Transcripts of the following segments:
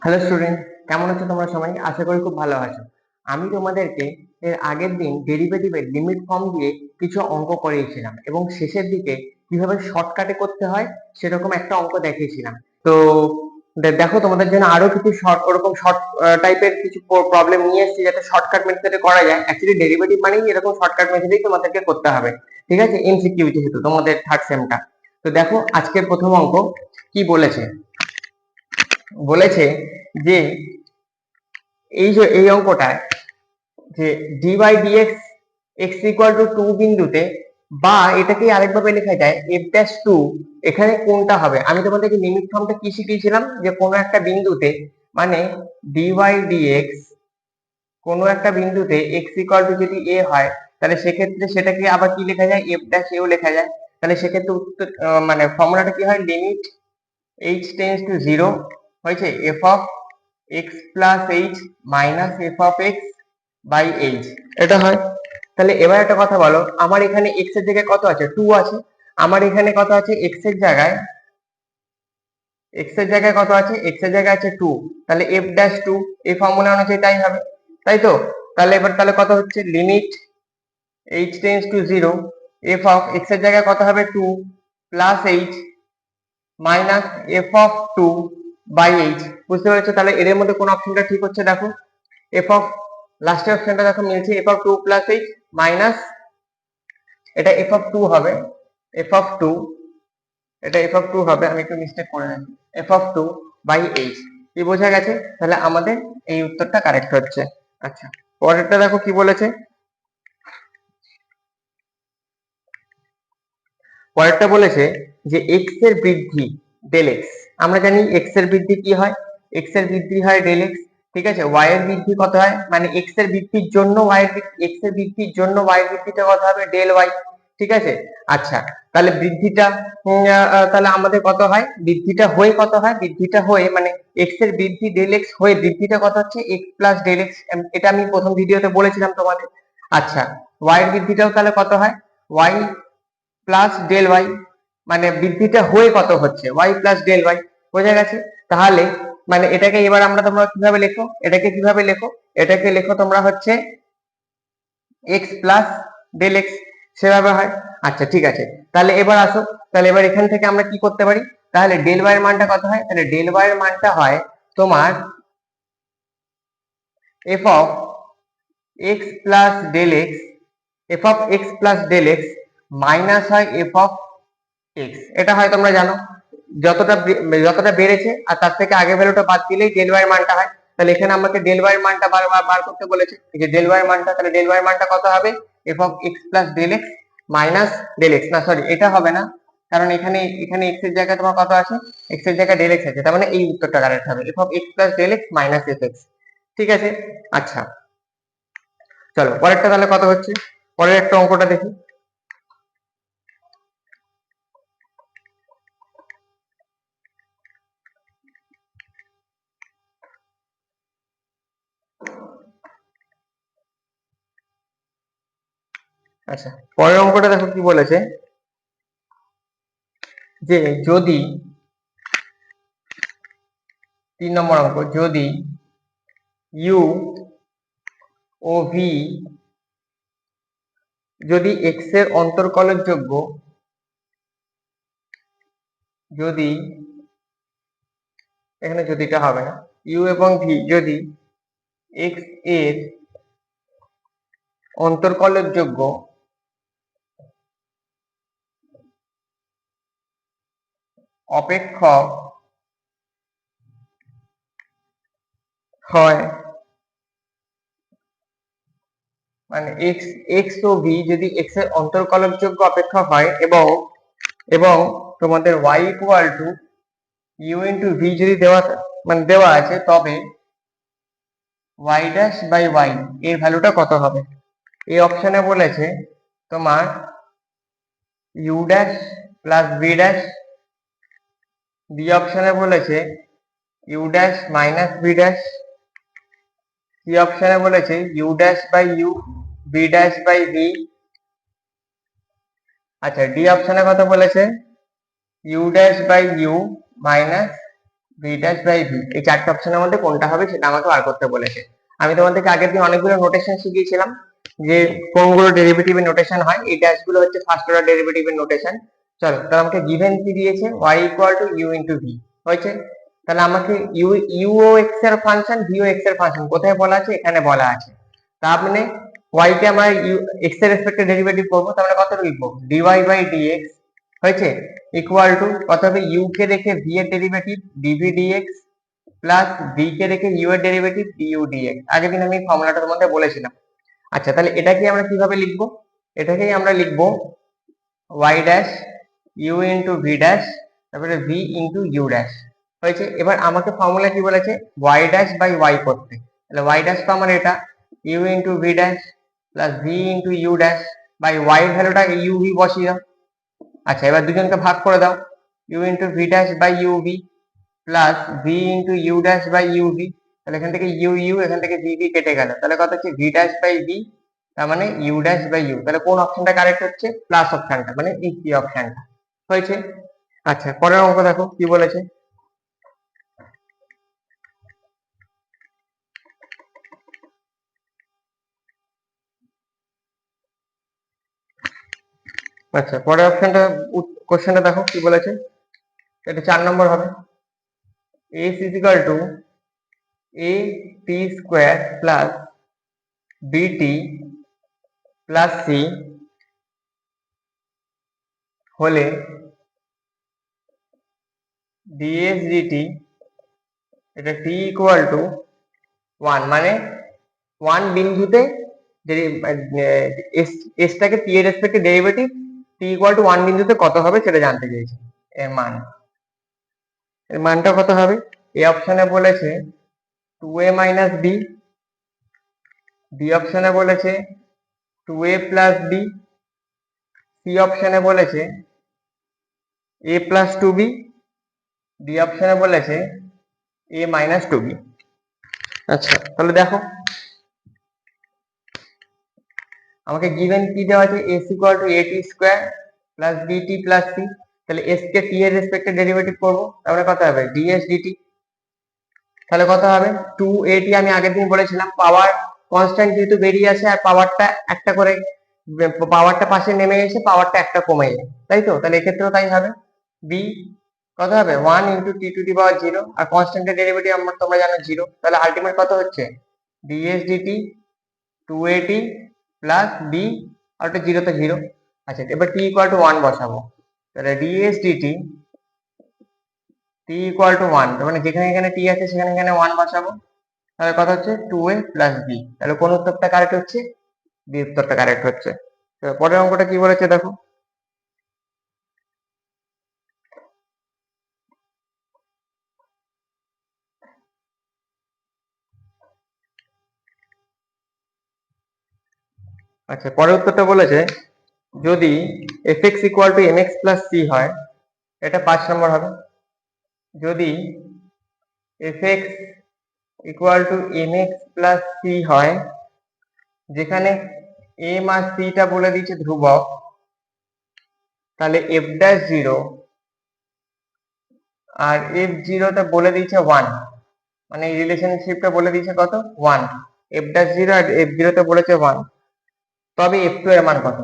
Hello student, কেমন আছো তোমরা সবাই? আশা করি খুব ভালো আছো। আমি তোমাদেরকে এর আগের দিন ডেরিভেটিভের লিমিট ফর্ম দিয়ে কিছু অঙ্ক করিয়েছিলাম এবং শেষের দিকে কিভাবে শর্টকাটে করতে হয় সেরকম একটা অঙ্ক দেখিয়েছিলাম। তো দেখো, তোমাদের জন্য আরো কিছু ওরকম শর্ট টাইপের কিছু প্রবলেম নিয়ে এসেছি যাতে শর্টকাট মেথডে করা যায়। অ্যাকচুয়ালি ডেরিভেটিভ মানেই এরকম শর্টকাট মেথডেই তোমাদেরকে করতে হবে, ঠিক আছে? এমসিকিউ যেহেতু তোমাদের থার্ড সেমটা। তো দেখো, আজকের প্রথম অঙ্ক কি বলেছে। বলেছে যে এই অঙ্কটায় যে d by dx x equal to 2 বিন্দুতে, বা এটাকে আরেকভাবে লেখা যায় এফ ড্যাশ 2, এখানে কোনটা হবে? আমি তোমাদেরকে লিমিট ফর্মটা কি শিখিয়েছিলাম, যে কোনো একটা বিন্দুতে, মানে ডি বাই ডিএক্স কোনো একটা বিন্দুতে এক্স ইকুয়াল টু যদি এ হয়, তাহলে সেক্ষেত্রে সেটাকে আবার কি লেখা যায়? এফ ড্যাশ এও লেখা যায়। তাহলে সেক্ষেত্রে উত্তর মানে ফর্মুলাটা কি হয়? লিমিট h টেন্ডস টু 0 হয়েছে f of x plus h minus f of x by h, এটা হয়। তাহলে এবার একটা কথা বলো, আমার এখানে x এর জায়গায় কত আছে? 2 আছে। আমার এখানে কত আছে? x এর জায়গায় কত আছে? x এর জায়গায় আছে 2। তাহলে f ড্যাশ 2 এই ফর্মুলা অনুযায়ী তাই হবে, তাই তো? তাহলে এবার কত হচ্ছে? Limit h tends to 0 f of x এর জায়গায় কত হবে? 2 plus h minus f of 2 by h. বুঝতে পেরেছো? তাহলে এর মধ্যে কোন অপশনটা ঠিক হচ্ছে? দেখো, এফ অফ লাস্টের অপশনটা দেখো মিলছে, F of 2 plus H minus, এটা এফ অফ 2 হবে, এফ অফ 2, এটা এফ অফ 2 হবে, আমি একটু মিস্টেক করে নিয়েছি, এফ অফ 2 বাই এইচ। কি বোঝা গেছে? তাহলে আমাদের এই উত্তরটা কারেক্ট হচ্ছে। আচ্ছা, পরেরটা দেখো কি বলেছে। পরেরটা বলেছে যে এক্স এর বৃদ্ধি ডেল এক্স। আমরা জানি এক্স এর বৃদ্ধি কি হয়? এক্স এর বৃদ্ধি হয় ডেল এক্স, ঠিক আছে? ওয়াই এর বৃদ্ধি কত হয়? মানে এক্স এর বৃদ্ধির জন্য এক্স এর বৃদ্ধির জন্য ওয়াই এর বৃদ্ধিটা কত হবে? ডেল ওয়াই, ঠিক আছে? আচ্ছা, তাহলে বৃদ্ধিটা তাহলে আমাদের কত হয়? বৃদ্ধিটা হয়ে কত হয়? বৃদ্ধিটা হয়ে মানে এক্স এর বৃদ্ধি ডেল এক্স হয়ে বৃদ্ধিটা কত হচ্ছে? X plus del x. এটা আমি প্রথম ভিডিওতে বলেছিলাম তোমাদের। আচ্ছা, ওয়াই এর বৃদ্ধিটাও তাহলে কত হয়? ওয়াই প্লাস ডেল ওয়াই, মানে বৃদ্ধিটা হয়ে কত হচ্ছে? Y plus del y. বোঝা গেছে? তাহলে মানে এটাকে এবার তোমরা কিভাবে লেখো? এটাকে কিভাবে লেখো? এটাকে লেখো তোমরা হচ্ছে এক্স প্লাস ডেল এক্স, সেভাবে হয়। আচ্ছা, ঠিক আছে। তাহলে এবার আসো, তাহলে এবার এখান থেকে আমরা কি করতে পারি? তাহলে ডেল ওয়াই এর মানটা কত হয়? তাহলে ডেল ওয়াই এর মানটা হয় তোমার f of x plus del x, f of x plus del x minus হয় এফ অফ এক্স। এটা হয় তোমরা জানো, যতটা বেড়েছে আর তার থেকে আগের ভ্যালুটা বাদ দিলেই ডেল ওয়াই এর মানটা হয়। তাহলে এখানে আমাকে ডেল ওয়াই এর মানটা বার করতে বলেছে, এই যে ডেল ওয়াই এর মানটা। তাহলে ডেল ওয়াই এর মানটা কত হবে? F of x plus del x minus del x, না সরি এটা হবে না, কারণ এখানে এক্স এর জায়গায় তোমার কত আছে? এক্স এর জায়গায় ডেল এক্স আছে, তার মানে এই উত্তরটা কারেক্ট হবে, f of x plus del x minus f x. ঠিক আছে? আচ্ছা, চলো পরেরটা তাহলে কত হচ্ছে, পরের একটা অঙ্কটা দেখি। আচ্ছা, পরের অঙ্কটা দেখো কি বলেছে, যে যদি 3 নম্বর অঙ্ক, যদি ইউ ও ভি যদি এক্স এর অন্তর্কলন যোগ্য, যদি, এখানে যদিটা হবে না, ইউ এবং ভি যদি এক্স এর অন্তর্কলন যোগ্য অপেক্ষক হয়, মানে এক্স এক্স ও ভি যদি এক্স এর অন্তর্কলন যোগ্য অপেক্ষক হয়, এবং এবং তোমাদের y equal to u into v যদি দেওয়া আছে, তবে y ড্যাশ বাই y এর ভ্যালুটা কত হবে? এই অপশনে বলেছে তোমার u dash plus v dash, B অপশনে বলেছে u dash minus v dash, C অপশনে বলেছে u dash by u, v dash by v. আচ্ছা, ডি অপশনে কত বলেছে? U dash by u minus v dash by v, এই চারটে অপশনের মধ্যে কোনটা হবে সেটা আমাকে বার করতে বলেছে। আমি তোমাদেরকে আগের দিন অনেকগুলো নোটেশন শিখিয়েছিলাম যে কোনগুলো ডেরিভেটিভের নোটেশন হয়, এই ড্যাশ গুলো হচ্ছে ফার্স্ট অর্ডার ডেরিভেটিভের নোটেশন। চলো, তাহলে আমাকে গিভেন কি দিয়েছে, y equal to u into v হয়েছে। তাহলে আমাকে ইউ ও এক্স এর ফাংশন, ভি ও এক্স এর ফাংশন কোথায় বলা আছে, এখানে বলা আছে। তার মানে y কে আমরা এক্স এর রেসপেক্টে ডেরিভেটিভ করবো, তাহলে কত লিখবো, dy বাই dx হয়েছে ইকুয়াল টু কত হবে, ইউ কে রেখে ভি এর derivative dv dx plus v কে রেখে ইউ এর ডেরিভেটিভ ডিইউ ডিএক্স। আগের দিন আমি ফর্মুলাটার মধ্যে বলেছিলাম। আচ্ছা, তাহলে এটাকে আমরা কিভাবে লিখবো, এটাকেই আমরা লিখবো y dash u into v dash তারপরে ভি ইন্টু ইউ ড্যাশ হয়েছে। এবার আমাকে ফর্মুলা কি বলেছে, y ড্যাশ বাই y করতে, তাহলে y ড্যাশ তো আমার এটা u into v dash plus v into u dash by y এর ভ্যালুটা ইউ ভি বসিয়ে দাও। আচ্ছা, এবার দুজনকে ভাগ করে দাও, u into v dash by u v plus v into u dash by u v, তাহলে এখান থেকে ইউ ইউ এখান থেকে ভি ভি কেটে গেল, তাহলে কত হচ্ছে ভি ড্যাশ বাই ভি, তার মানে ইউ ড্যাশ বাই ইউ। তাহলে কোন অপশনটা কারেক্ট হচ্ছে, প্লাস অপশনটা, মানে এই অপশনটা হয়েছে। আচ্ছা, পরের অঙ্ক দেখো কি বলেছে, আচ্ছা পরের অপশনটা কোশ্চেনটা দেখো কি বলেছে, এটা 4 নম্বর হবে, a is equal to a t square plus bt plus c হলে ds dt এটা t ইকুয়াল টু 1, মানে 1 বিন্দুতে এসটাকে t এর রেসপেক্টে ডেরিভেটিভ t ইকুয়াল টু 1 বিন্দুতে কত হবে সেটা জানতে চেয়েছি। এর মানটা কত হবে, এই অপশনে বলেছে 2a মাইনাস b, বি অপশনে বলেছে 2a প্লাস b, সি অপশনে বলেছে a প্লাস 2b, ডি অপশনে বলেছে a মাইনাস 2b। আচ্ছা, তাহলে দেখো আমাকে গিভেন কি দেওয়া আছে, s equal to at square plus bt plus c, তাহলে s কে t এর রেসপেক্টে ডেরিভেটিভ করব, তাহলে কত হবে ds dt, তাহলে কত হবে 2at, আমি আগের দিন বলেছিলাম পাওয়ার কনস্ট্যান্ট যেহেতু বেরিয়ে আসে আর পাওয়ারটা একটা করে, পাওয়ারটা পাশে নেমে এসে পাওয়ারটা একটা কমে যায়, তাই তো, তাহলে এক্ষেত্রেও তাই হবে, b কত হবে 1 into t to the power 0, আর কনস্ট্যান্টের ডেরিভেটিভ আমরা তোমরা জানো 0, তাহলে আলটিমেট কত হচ্ছে ds dt 2at plus b আর ওটা 0 তো 0। আচ্ছা, এবার t ইকুয়াল টু 1 বসাবো, তাহলে ds dt t equal to 1, তার মানে যেখানে এখানে t আছে সেখানে এখানে 1 বসাবো, তাহলে কত হচ্ছে 2a প্লাস b, তাহলে কোন উত্তরটা কারেক্ট হচ্ছে, বি উত্তরটা কারেক্ট হচ্ছে। তো পরের অঙ্কটা কি বলেছে দেখো, আচ্ছা পরের উত্তরটা বলেছে যদি fx equal to mx plus c হয়, এটা 5 নম্বর হবে, যদি fx equal to mx plus c হয়, যেখানে m আর c টা বলে দিয়েছে ধ্রুবক, তাহলে f ড্যাশ 0 আর f0 টা বলে দিয়েছে 1, মানে এই রিলেশনশিপটা বলে দিয়েছে কত 1, f ড্যাশ 0 আর f0 তে বলেছে 1, তবে f2 এর মান কত,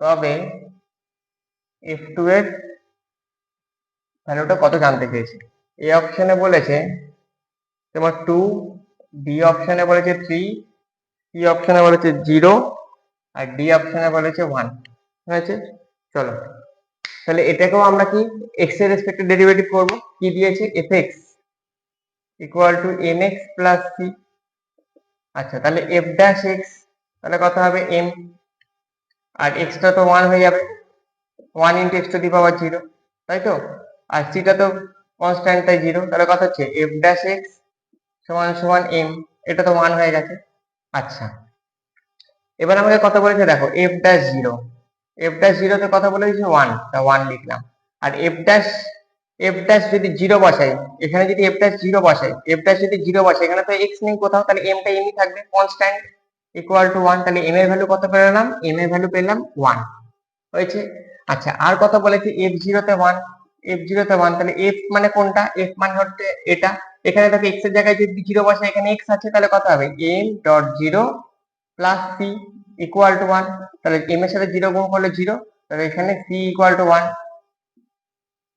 তবে f2 এর ভ্যালুটা কত জানতে চেয়েছে। এ অপশনে বলেছে তোমার 2, বি অপশনে বলেছে 3, সি অপশনে বলেছে 0 আর ডি অপশনে বলেছে 1 হয়েছে। চলো, তাহলে এটাকেও আমরা কি x এর রেসপেক্টে ডেরিভেটিভ করব, কি দিয়েছে fx equal to mx plus c। আচ্ছা, তাহলে f ড্যাশ x তাহলে কত হবে m, আর x টা তো 1 হয়ে যাবে, 1 into x to the power 0, তাই তো, আর c টা তো কনস্ট্যান্ট তাই 0, তাহলে কত হচ্ছে f ড্যাশ x সমান সমান m, এটা তো 1 হয়ে গেছে। আচ্ছা, এবার আমাকে কত বলেছে দেখো f ড্যাশ 0, f ড্যাশ 0 তে কত বলে দিয়েছে 1, তা 1 লিখলাম, আর f ড্যাশ যদি 0 বসাই, এখানে যদি f ড্যাশ 0 বসাই, f ড্যাশ যদি 0 বসাই, এখানে তো x নেই কোথাও, তাহলে m টা এমনি থাকবে কনস্ট্যান্ট ইকুয়াল টু 1, তাহলে m এর ভ্যালু কত পেলাম, m এর ভ্যালু পেলাম 1 হয়েছে। আচ্ছা, আর কত বলেছে f0 তে 1, f0 তে 1, তাহলে f মানে কোনটা, f মানে হচ্ছে এটা। এখানে দেখো x এর জায়গায় যদি 0 বসে, এখানে x আছে, তাহলে কত হবে m dot 0 plus c equal to 1। তাহলে m এর সাথে 0 গুণ করলে 0, তাহলে এখানে c ইকুয়াল টু 1।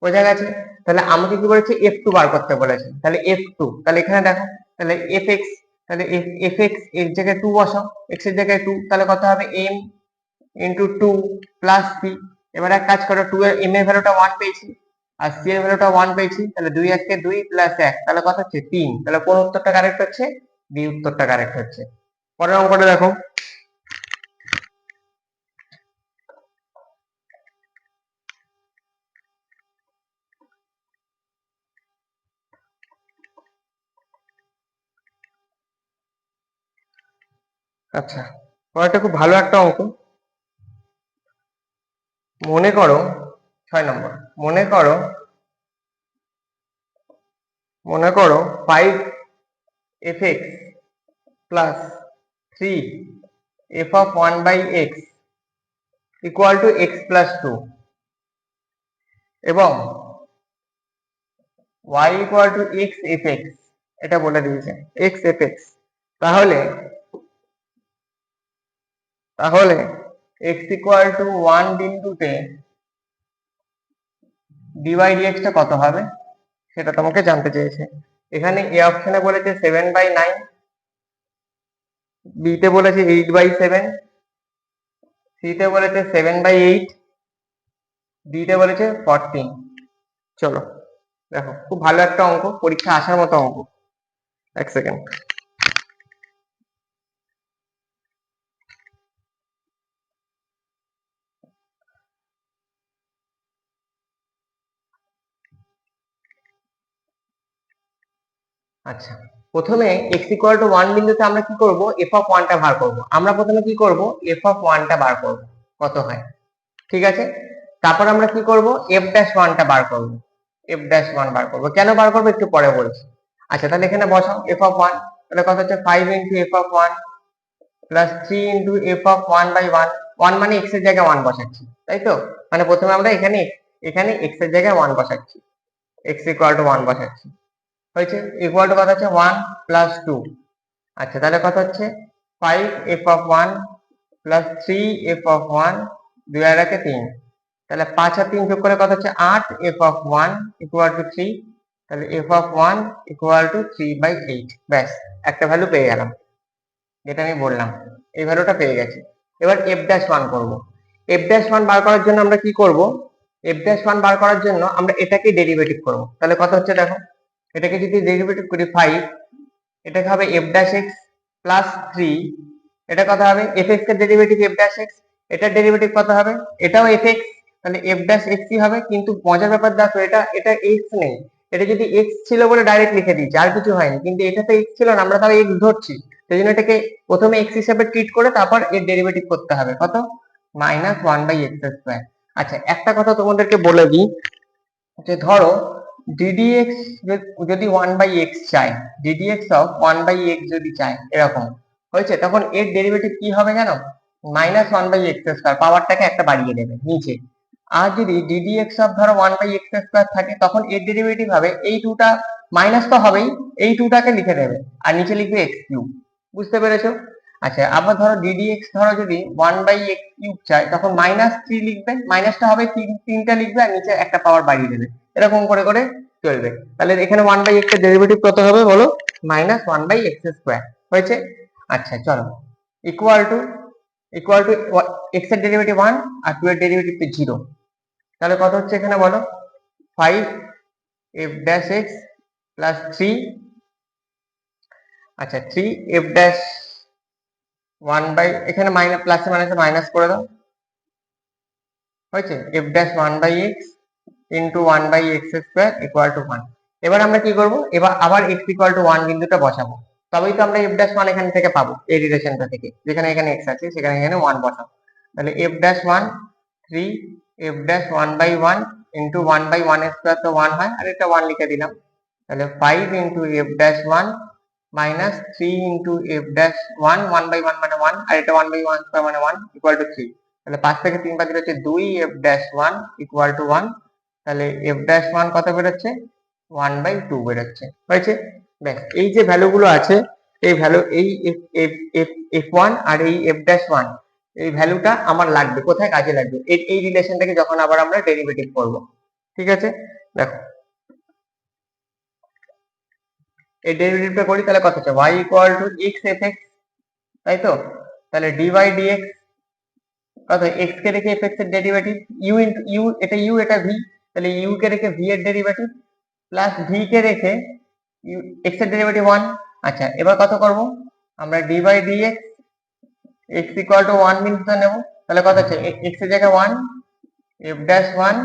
বোঝা গেছে? তাহলে আমাকে কি বলেছে, f2 বার করতে বলেছে, তাহলে f2, তাহলে এখানে দেখো, তাহলে fx, তাহলে fx এর জায়গায় 2 বসাও, x এর জায়গায় 2, তাহলে কত হবে m ইন্টু 2 প্লাস c। এবার এক কাজ করো, 2 এর m এর ভ্যালুটা 1 পেয়েছি আর c এর ভ্যালুটা 1 পেয়েছি, তাহলে 2 1 2 প্লাস 1, তাহলে কত হচ্ছে 3। তাহলে কোন উত্তরটা কারেক্ট হচ্ছে, বি উত্তরটা কারেক্ট হচ্ছে। পরের অঙ্কটা দেখো। আচ্ছা, পরেরটা খুব ভালো একটা অঙ্ক। মনে করো 6 নম্বর, মনে করো 5fx plus 3f of 1 by x equal to x plus 2 এবং y equal to x fx, এটা বলে দিয়েছে x fx। তাহলে x equal to 1 বিন্দুতে dy dx টা কত হবে সেটা তোমাকে জানতে চেয়েছে। এখানে এ অপশনে বলেছে 7/9, বি তে বলেছে 8/7, সি তে বলেছে 7/8, ডি তে বলেছে 14। চলো দেখো, খুব ভালো একটা অঙ্ক, পরীক্ষা আসার মতো অঙ্ক। এক সেকেন্ড। আচ্ছা, প্রথমে x ইকুয়াল টু 1 বিন্দুতে আমরা কি করব, f অফ 1 টা বার করব। আমরা প্রথমে কি করব, f অফ 1 টা বার করব কত হয়, ঠিক আছে। তারপর আমরা কি করব, f ড্যাশ 1 টা বার করব, f ড্যাশ 1 বার করব। কেন বার করব একটু পরে বলছি। আচ্ছা, তাহলে এখানে বসাও f অফ 1, তাহলে কত হচ্ছে 5 into f of 1 plus 3 into f of 1 by 1। 1 মানে x এর জায়গায় 1 বসাচ্ছি, তাই তো। মানে প্রথমে আমরা এখানে x এর জায়গায় 1 বসাচ্ছি, x ইকুয়াল টু 1 বসাচ্ছি, হয়েছে। ইকুয়াল টু কত হচ্ছে 1 প্লাস 2। আচ্ছা, তাহলে কত হচ্ছে 5f of 1 plus 3f of 1, 2 আর 1 3, তাহলে 5 আর 3 যোগ করে কত হচ্ছে 8f অফ 1 ইকুয়াল টু 3। তাহলে f অফ 1 ইকুয়াল টু 3/8। ব্যাস, একটা ভ্যালু পেয়ে গেলাম, যেটা আমি বললাম, এই ভ্যালুটা পেয়ে গেছি। এবার f ড্যাশ 1 করব। f ড্যাশ 1 বার করার জন্য আমরা কি করব, f ড্যাশ 1 বার করার জন্য আমরা এটাকে ডেরিভেটিভ করব। তাহলে কত হচ্ছে দেখো, এটাকে যদি ডেরিভেটিভ করি 5, এটাকে হবে f ড্যাশ x প্লাস 3, এটা কত হবে fx এর ডেরিভেটিভ f ড্যাশ x, এটার ডেরিভেটিভ কত হবে, এটাও fx, তাহলে f ড্যাশ x ই হবে। কিন্তু মজার ব্যাপার দেখো, এটা x নেই, এটা যদি x ছিল বলে ডাইরেক্ট লিখে দিয়েছি, আর কিছু হয়নি। কিন্তু এটা তো x ছিল না, আমরা তাও x ধরছি, সেই জন্য এটাকে প্রথমে x হিসেবে ট্রিট করে তারপর এর ডেরিভেটিভ করতে হবে, কত -1/x²। আচ্ছা, একটা কথা তোমাদেরকে বলে দিই, যে ধরো ddx যদি 1/x চাই, ddx অফ 1/x যদি চাই, এরকম হয়েছে, তখন এর ডেরিভেটিভ কি হবে জানো, -1/x², পাওয়ারটাকে একটা বাড়িয়ে দেবে নিচে। আর যদি ddx অফ ধরো 1/x² থাকে, তখন এর ডেরিভেটিভ হবে এই 2টা, মাইনাস তো হবেই, এই 2টাকে লিখে দেবে আর নিচে লিখবে x3। বুঝতে পেরেছো? আচ্ছা, আবার ধরো ddx ধরো যদি 1/x³ চাই, তখন -3 লিখবে, মাইনাসটা হবে 3টা লিখবে আর নিচে একটা পাওয়ার বাড়িয়ে দেবে, এরকম করে করে চলবে। তাহলে এখানে 1/x এর ডেরিভেটিভ কত হবে বলো, -1/x²। হয়েছে? আচ্ছা চলো, ইকুয়াল টু x এর ডেরিভেটিভ 1 আর 2 এর ডেরিভেটিভ 0, তাহলে কত হচ্ছে এখানে বলো, 5f ড্যাশ x প্লাস 3, আচ্ছা 3f ড্যাশ 1 বাই, এখানে মাইনাস প্লাসে মাইনাসে মাইনাস করে দাও, হয়েছে, f dash 1/x into 1/x² equal to 1। এবার আমরা কি করব, এবার আবার x ইকুয়াল টু 1 বিন্দুটা বসাবো, তবেই তো আমরা f ড্যাশ 1 এখান থেকে পাবো, এই রিলেশনটা থেকে, যেখানে এখানে x আছে সেখানে এখানে 1 বসাবো। তাহলে f dash 1 3f dash 1/1 into 1/1² তো 1 হয়, আর এটা 1 লিখে দিলাম। তাহলে 5 into f dash 1 minus 3 into f dash 1, 1/1 মানে 1, আর এটা 1/1² মানে 1 ইকুয়াল টু 3। তাহলে 5 থেকে 3 বাদ দিলে হচ্ছে 2f ড্যাশ 1 ইকুয়াল টু 1। তাহলে এফ ড্যাশ ওয়ান কত বেরোচ্ছে, 1/2 বেরোচ্ছে, হয়েছে। ব্যাস, এই যে ভ্যালুগুলো আছে, এই ভ্যালু, এই এফ ওয়ান আর এই এফ ড্যাশ ওয়ান, এই ভ্যালুটা আমার লাগবে কোথায়, কাজে লাগবে এই রিলেশনটাকে যখন আবার আমরা ডেরিভেটিভ করব। ঠিক আছে, দেখো এই ডেরিভেটিভটা করি, তাহলে কত হচ্ছে, y equal two x F x, তাই তো। তাহলে dy dx কত, x কে রেখে f এর ডেরিভেটিভ, u ইনটু u, এটা u এটা v, তাহলে u কে রেখে v এর ডেরিভেটিভ প্লাস v কে রেখে x এর ডেরিভেটিভ 1। আচ্ছা, এবার কত করব আমরা, dy dx x equal to 1 বিন্দুতে নেব, তাহলে কত হচ্ছে, x এর জায়গায় 1, f dash 1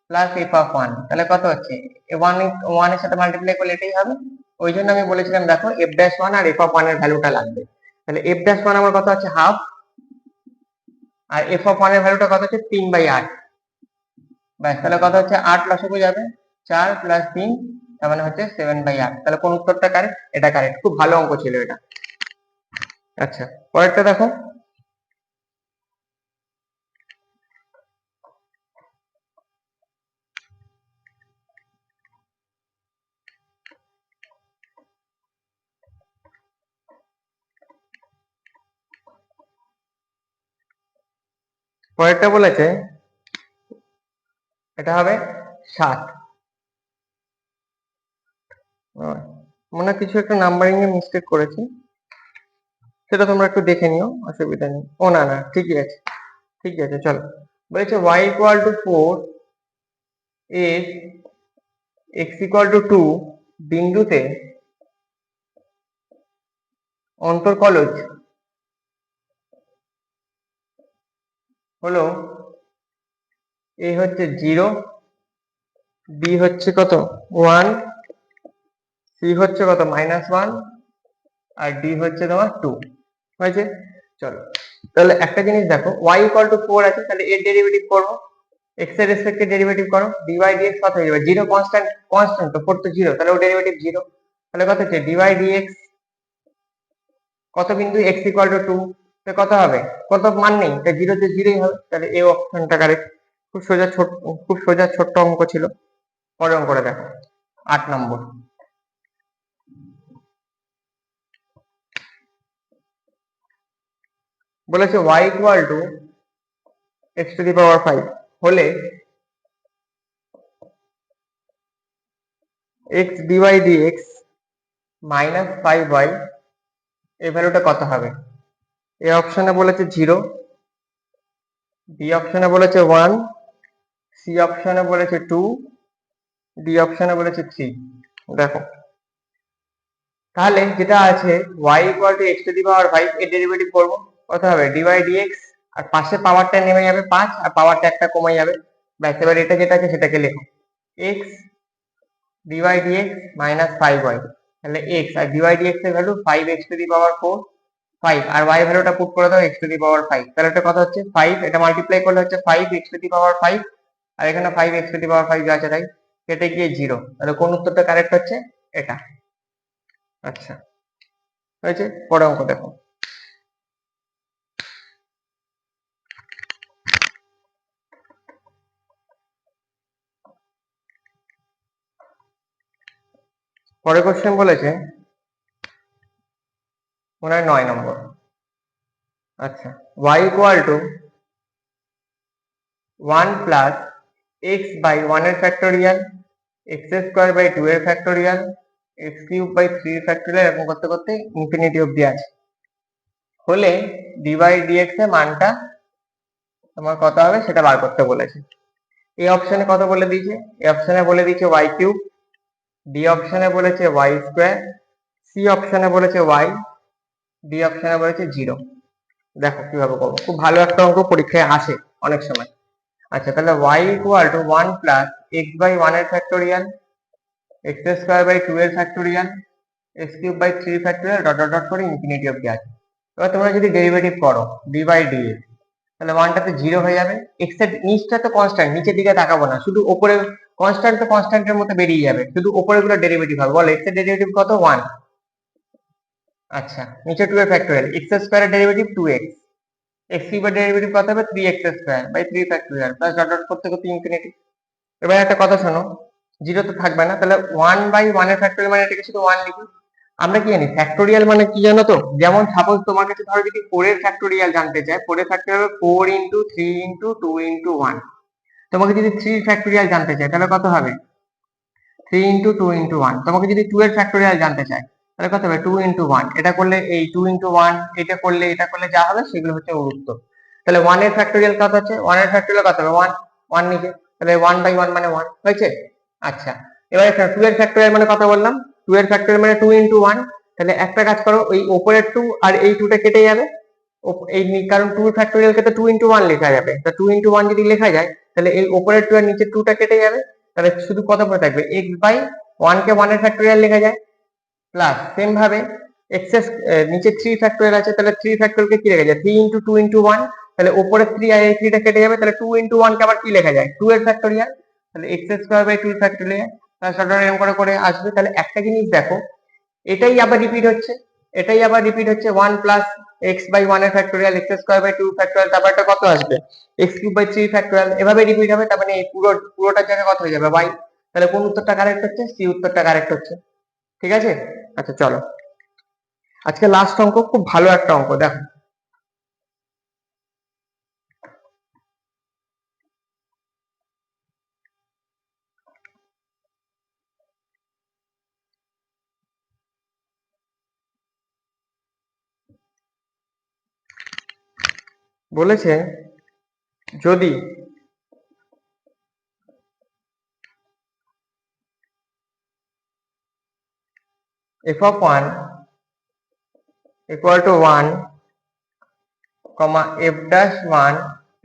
plus f of 1, তাহলে কত হচ্ছে, 1 এর সাথে মাল্টিপ্লাই করলে এটাই হবে। ওই জন্য আমি বলেছিলাম দেখো f ড্যাশ 1 আর f অফ 1 এর ভ্যালুটা লাগবে। তাহলে f ড্যাশ 1 আমার কত আছে, হাফ, আর f অফ 1 এর ভ্যালুটা কত হচ্ছে, 3/8। ব্যাস, তাহলে কত হচ্ছে, 8 লসাগু যাবে, 4 প্লাস 3, তার মানে হচ্ছে 7/8। তাহলে কোন উত্তরটা কারেক্ট, এটা কারেক্ট, খুব ভালো অঙ্ক ছিল এটা। আচ্ছা, পরেরটা দেখো, পরেরটা বলেছে এটা হবে 7। মনে হয় কিছু একটা নাম্বারিং এ মিস্টেক করেছি, সেটা তোমরা একটু দেখে নিও, অসুবিধা নেই। ও না না, ঠিকই আছে, ঠিকই আছে, চলো। বলেছে y equal two 4 if x equal to 2 বিন্দুতে অন্তর্কলজ হলো a হচ্ছে 0, b হচ্ছে কত 1, c হচ্ছে কত -1, আর d হচ্ছে তোমার 2, হয়েছে। চলো, তাহলে একটা জিনিস দেখো, y ইকুয়াল টু 4 আছে, তাহলে এর ডেরিভেটিভ করব, x এর রেসপেক্টে ডেরিভেটিভ করো, dy dx কত হয়ে যাবে, 0 কনস্ট্যান্ট, কনস্ট্যান্ট তো 4 তো 0, তাহলে ও ডেরিভেটিভ 0, তাহলে কত হচ্ছে, dy dx কত বিন্দু x ইকুয়াল টু 2, তো কত হবে, কত মান নেই, তাই 0 তে 0ই হবে, তাহলে এই অপশনটা কারেক্ট। খুব সোজা খুব সোজা ছোট্ট অঙ্ক ছিল। পরের অঙ্কটা দেখো, 8 নম্বর। বলেছে y equal to x to the power 5 হলে x dy dx minus 5y এই ভ্যালুটা কত হবে। এ অপশনে বলেছে 0, বি অপশনে বলেছে 1, সি অপশনে বলেছে 2, ডি অপশনে বলেছে 3। দেখো, তাহলে যেটা আছে y equal to x to the power 5 এর ডেরিভেটিভ করব, কত হবে, dy dx, আর পাশে পাওয়ারটা নেমে যাবে 5, আর পাওয়ারটা একটা কমে যাবে। ব্যাস, এবার এটা যেটা আছে সেটাকে লেখো, x dy dx minus 5y, তাহলে x আর dy dx এর value 5x to the power 4, 5, আর y ভ্যালুটা পুট করে দাও x টু দি পাওয়ার 5, তাহলে এটা কত হচ্ছে 5, এটা মাল্টিপ্লাই করলে হচ্ছে 5x টু দি পাওয়ার 5, আর এখানে 5x টু দি পাওয়ার 5 যা আছে তাই, কেটে গিয়ে 0, তাহলে কোন উত্তরটা কারেক্ট হচ্ছে, এটা। আচ্ছা, হয়েছে। পরের অঙ্ক দেখো, পরের কোশ্চেন বলেছে মনে হয় 9 নম্বর। আচ্ছা, y ইকুয়াল টু 1 প্লাস x বাই 1 এর ফ্যাক্টোরিয়াল, x স্কোয়ার বাই 2 এর ফ্যাক্টোরিয়াল, x কিউব বাই 3 এর ফ্যাক্টোরিয়াল, এরকম করতে করতে ইনফিনিটি অবধি আছে, হলে dy dx এর মানটা তোমার কত হবে সেটা বার করতে বলেছে। এই অপশনে কত বলে দিয়েছে, এই অপশনে বলে দিয়েছে y কিউব, ডি অপশনে বলেছে y স্কোয়ার, সি অপশনে বলেছে y, ডি অপশনে বলেছে 0। দেখো কিভাবে করবো, খুব ভালো একটা অঙ্ক, পরীক্ষায় আসে অনেক সময়। আচ্ছা, তাহলে y ইকুয়াল টু 1 প্লাস x বাই 1 এর ফ্যাক্টোরিয়াল, x স্কোয়ার বাই 2 এর factorial, x cube by 3 factorial, dot dot dot করে ইনফিনিটি অবধি আছে। এবার তোমরা যদি ডেরিভেটিভ করো ডি বাই dx, তাহলে 1টাতে 0 হয়ে যাবে, x এর নিচটা তো কনস্ট্যান্ট, নিচের দিকে তাকাবো না, শুধু উপরে কনস্ট্যান্ট তো কনস্ট্যান্টের মতো বেরিয়ে যাবে, শুধু উপরে গুলো ডেরিভেটিভ হবে। বলো x এর ডেরিভেটিভ কত, 1। আচ্ছা, নিচে 2 এর ফ্যাক্টোরিয়াল, x স্কোয়ার এর ডেরিভেটিভ 2x, x কিউবের ডেরিভেটিভ কত হবে, 3x square by 3 factorial, plus dot dot করতে করতে ইনফিনিটি। এবার একটা কথা শোনো, জিরো তো থাকবে না, তাহলে 1/1 এর ফ্যাক্টোরিয়াল মানে এটাকে শুধু 1 লিখি। আমরা কি জানি ফ্যাক্টোরিয়াল মানে কি জানো তো? যেমন সাপোজ তোমার কাছে ধরো যদি 4 এর ফ্যাক্টোরিয়াল জানতে চায়, 4 এর ফ্যাক্টোরিয়াল 4 ইন্টু 3 ইন্টু 2 ইন্টু 1। তোমাকে যদি 3 এর ফ্যাক্টোরিয়াল জানতে চায় তাহলে কত হবে? 3 ইন্টু 2 ইন্টু 1। তোমাকে যদি 2 এর ফ্যাক্টোরিয়াল জানতে চায় তাহলে কত হবে? 2 ইন্টু 1। এটা করলে এই 2 ইন্টু 1, এটা করলে যা হবে সেগুলো হচ্ছে ওর উত্তর। তাহলে 1 এর ফ্যাক্টোরিয়াল কত হচ্ছে? 1 এর ফ্যাক্টোরিয়াল কত হবে? 1, 1 নিচে, তাহলে 1/1 মানে 1 হয়েছে। আচ্ছা, এবারে 2 এর ফ্যাক্টোরিয়াল মানে কত বললাম? 2 এর ফ্যাক্টোরিয়াল মানে 2 ইন্টু 1। তাহলে একটা কাজ করো, ওই উপরের 2 আর এই 2টা কেটে যাবে। কারণ 2 ফ্যাক্টোরিয়ালকে তো 2 ইন্টু 1 লেখা যাবে, তা 2 ইন্টু 1 যদি লেখা যায় তাহলে এই উপরের 2 আর নিচের 2টা কেটে যাবে। তাহলে শুধু কত পড়ে থাকবে? x/1 কে 1 এর ফ্যাক্টোরিয়াল লেখা যায়, প্লাস সেম ভাবে x এর নিচে 3 ফ্যাক্টোরিয়াল আছে, তাহলে 3 ফ্যাক্টোরিয়াল কে কি লেখা যায়? 3 ইন্টু 2 ইন্টু 1। তাহলে উপরে 3 আর এই 3টা কেটে যাবে, তাহলে 2 ইন্টু 1 কে আবার কি লেখা যায়? 2 এর ফ্যাক্টোরিয়াল। তাহলে x² 2 ফ্যাক্টোরিয়াল, তাহলে এরকম করে আসবে। তাহলে একটা জিনিস দেখো, এটাই আবার রিপিট হচ্ছে, 1 প্লাস x/1 এর ফ্যাক্টোরিয়াল, x² 2 ফ্যাক্টোরিয়াল, তারপর একটা কত আসবে? x³ 3 ফ্যাক্টোরিয়াল, এভাবে রিপিট হবে। তার মানে এই পুরোটার জায়গায় কত হয়ে যাবে? y। তাহলে কোন উত্তরটা কারেক্ট হচ্ছে? সি উত্তরটা কারেক্ট হচ্ছে। ঠিক আছে, আচ্ছা চলো আজকে লাস্ট অঙ্ক, খুব ভালো একটা অঙ্ক দেখো। বলেছে যদি f(1) equal to 1, f'(1)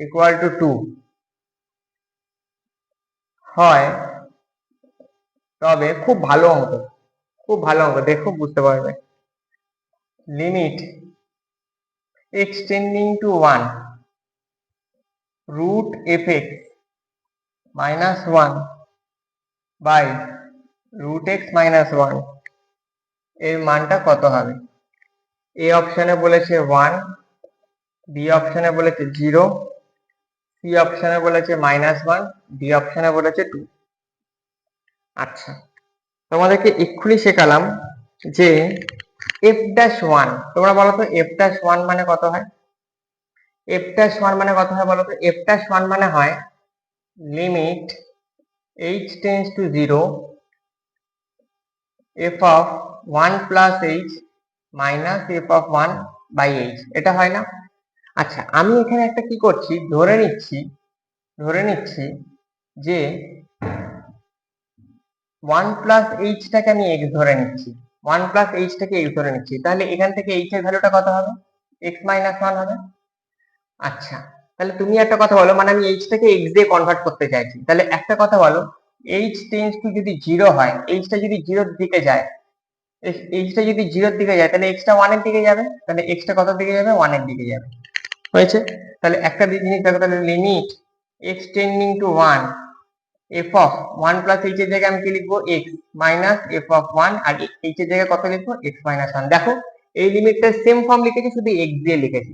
equal to 2 হয়, তবে খুব ভালো অঙ্ক, দেখো বুঝতে পারবে। Limit x tending to 1 root fx minus 1 by root x minus 1 এর মানটা কত হবে? এ অপশনে বলেছে 1, বি অপশনে বলেছে 0, সি অপশনে বলেছে -1, ডি অপশনে বলেছে 2। আচ্ছা, তোমাদেরকে এক্ষুনি শেখালাম যে f'(1), তোমরা বলো তো f'(1) মানে কত হয়? f'(1) মানে কত হয় বলো তো? f'(1) মানে হয় limit h tends to 0 f(1 plus h minus f(1 by h), এটা হয় না? আচ্ছা, আমি এখানে একটা কি করছি, ধরে নিচ্ছি যে 1 plus h টাকে আমি x ধরে নিচ্ছি, 1 plus h টাকে x ধরে নিচ্ছি। তাহলে এখান থেকে h এর ভ্যালুটা কত হবে? x minus 1 হবে। আচ্ছা, তাহলে তুমি একটা কথা বলো, মানে আমি h টাকে x দিয়ে কনভার্ট করতে চাইছি। তাহলে একটা কথা বলো, h টেন্ডস টু যদি 0 হয়, h টা যদি 0 এর দিকে যায়, h টা যদি 0 এর দিকে যায় তাহলে x টা 1 এর দিকে যাবে। তাহলে x টা কত দিকে যাবে? 1 এর দিকে যাবে। হয়েছে? তাহলে একটা জিনিস দেখো, তাহলে limit x tending to 1 f(1 plus h) এর জায়গায় আমি কি লিখবো? x minus f(1), আর h এর জায়গায় কত লিখবো? x minus 1। দেখো এই লিমিটটা সেম ফর্ম লিখেছি, শুধু x দিয়ে লিখেছি।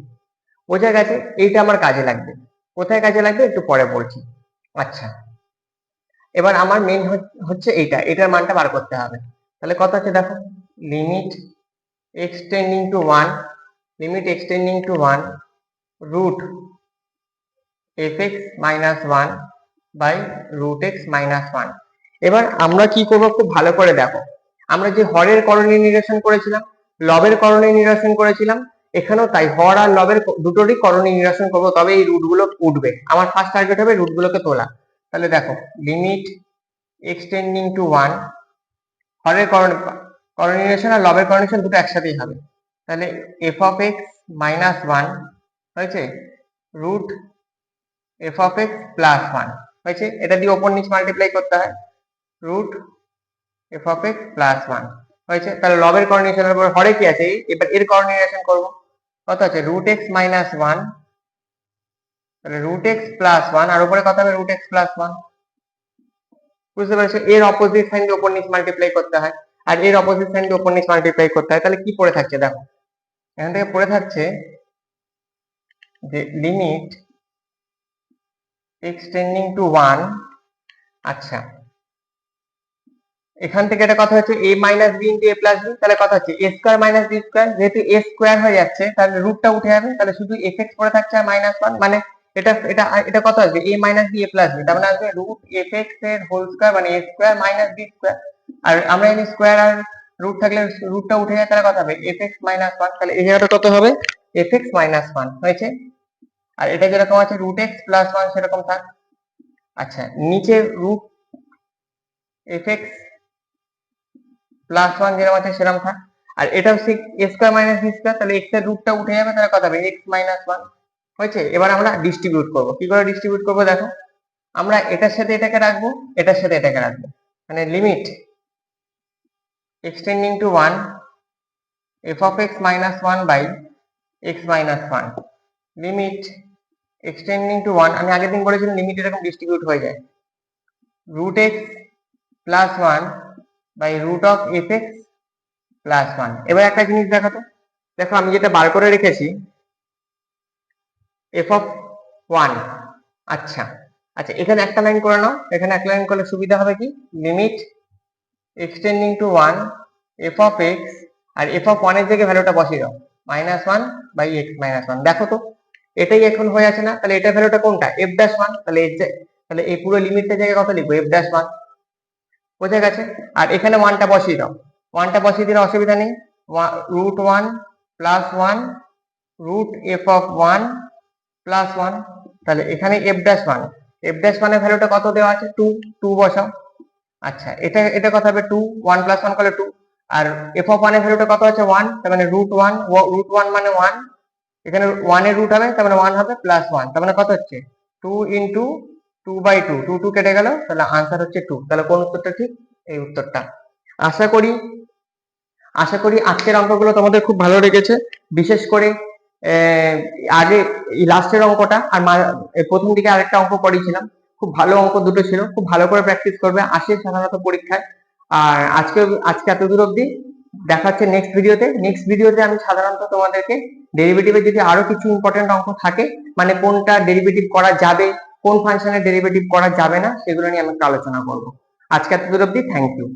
বোঝা গেছে? এইটা আমার কাজে লাগবে। কোথায় কাজে লাগবে একটু পরে বলছি। আচ্ছা, এবার আমার মেইন হচ্ছে এটার মানটা বার করতে হবে। তাহলে কত আছে দেখো, limit x tending to 1 root fx minus 1 by root x minus 1। এবার আমরা কি করব, খুব ভালো করে দেখো। আমরা যে হরের করণীয় নিরসন করেছিলাম, লবের করণীয় নিরসন করেছিলাম, এখানেও তাই হর আর লবের দুটোরই করণীয় নিরসন করব, তবে এই রুট গুলো উঠবে। আমার ফার্স্ট টার্গেট হবে রুট গুলোকে তোলা। তাহলে দেখো লিমিট x টেন্ডিং টু 1, হরের করণীয় নিরসন আর লবের করণীয় নিরসন দুটো একসাথেই হবে। তাহলে f of x minus 1 হয়েছে, root f of x plus 1 হয়েছে। এটা দিয়ে ওপর নিচ মাল্টিপ্লাই করতে হয়, root f of x plus 1 হয়েছে। তাহলে লবের করণীয় উপর হরে কি আছে? এবার এর করণীয় করব। কত আছে? রুট x minus 1, তাহলে রুট x plus 1, আর উপরে কত হবে? Root x plus 1। বুঝতে পারছো? এর অপোজিট সাইন দিয়ে ওপর নিচ মাল্টিপ্লাই করতে হয়, আর এর অপোজিট সাইন দিয়ে ওপর নিচ মাল্টিপ্লাই করতে হয়। তাহলে কি পড়ে থাকছে দেখো, এখান থেকে পড়ে থাকছে যে লিমিট x টেন্ডিং টু 1 আচ্ছা, এখান থেকে এটা কথা হচ্ছে a minus b into a plus b, তাহলে কথা হচ্ছে a square minus b square, যেহেতু এ স্কোয়ার হয়ে যাচ্ছে তাহলে রুটটা উঠে যাবে, তাহলে শুধু এফ এক্স পড়ে থাকছে আর মাইনাস ওয়ান, মানে এটা এটা এটা কত আসবে a minus b a plus b, তার মানে আসবে রুট এফ এক্স এর হোল স্কোয়ার মানে a square minus b square. আর আমরা জানি স্কোয়ার আর রুট থাকলে রুটটা উঠে যায়, তাহলে কত হবে এফ এক্স মাইনাস ওয়ান, তাহলে এই জায়গাটা কত হবে এফ এক্স মাইনাস ওয়ান হয়েছে। আর এটা যেরকম আছে রুট এক্স প্লাস ওয়ান সেরকম থাক। আচ্ছা, নিচে root f x plus one যেরকম আছে সেরকম থাক। আর এটাও a square minus b square, তাহলে এক্স এর রুটটা উঠে যাবে, তাহলে কত হবে এক্স মাইনাস ওয়ান হয়েছে। এবার আমরা ডিস্ট্রিবিউট করবো, কি করে ডিস্ট্রিবিউট করবো দেখো, আমরা এটার সাথে এটাকে রাখবো, এটার সাথে এটাকে রাখবো, মানে limit x tending to one f of x minus one by x minus one, limit x tending to one, আমি আগের দিন বলেছিলাম লিমিট এরকম ডিস্ট্রিবিউট হয়ে যায়, root x plus one by root of f x plus one. এবার একটা জিনিস দেখো তো, দেখো আমি যেটা বার করে রেখেছি এফ অফ ওয়ান, আচ্ছা আচ্ছা এখানে একটা লাইন করে নাও, এখানে একটা লাইন করলে সুবিধা হবে কি, limit x tending to one f of x, আর এফ অফ ওয়ান এর জায়গায় ভ্যালুটা বসিয়ে দাও minus one by x minus one. দেখো তো এটাই এখন হয়ে আছে না, তাহলে এটার ভ্যালুটা কোনটা এফ ড্যাশ ওয়ান, তাহলে তাহলে এই পুরো লিমিটটার জায়গায় কত লিখবো এফ ড্যাশ ওয়ান, বোঝা গেছে। আর এখানে ওয়ানটা বসিয়ে দাও, ওয়ানটা বসিয়ে দিলে অসুবিধা নেই, root one plus one root f of one plus one, তাহলে এখানে f dash one, f dash ওয়ানের ভ্যালুটা কত দেওয়া আছে টু, টু বসাও। আচ্ছা এটা এটা কত হবে টু, ওয়ান প্লাস ওয়ান করলে টু, আর এফ অফ ওয়ানের ভ্যালুটা কত আছে ওয়ান, তার মানে রুট ওয়ান মানে ওয়ান, এখানে ওয়ানের রুট হবে তার মানে ওয়ান হবে প্লাস ওয়ান, তার মানে কত হচ্ছে two into two by two, two two কেটে গেল, তাহলে আনসার হচ্ছে টু। তাহলে কোন উত্তরটা ঠিক, এই উত্তরটা। আশা করি আশা করি আজকের অঙ্কগুলো তোমাদের খুব ভালো লেগেছে, বিশেষ করে আগে লাস্টের অঙ্কটা আর প্রথম দিকে আরেকটা অঙ্ক করেছিলাম, খুব ভালো অঙ্ক দুটো ছিল, খুব ভালো করে প্র্যাকটিস করবে, আসে সাধারণত পরীক্ষায়। আর আজকে এত দূর অব্দি, দেখা হচ্ছে নেক্সট ভিডিওতে আমি সাধারণত তোমাদেরকে ডেরিভেটিভের যদি আরো কিছু ইম্পর্টেন্ট অঙ্ক থাকে, মানে কোনটা ডেরিভেটিভ করা যাবে, কোন ফাংশনের ডেরিভেটিভ করা যাবে না, সেগুলো নিয়ে আমি একটু আলোচনা করবো। আজকে এত দূর অব্দি, থ্যাংক ইউ।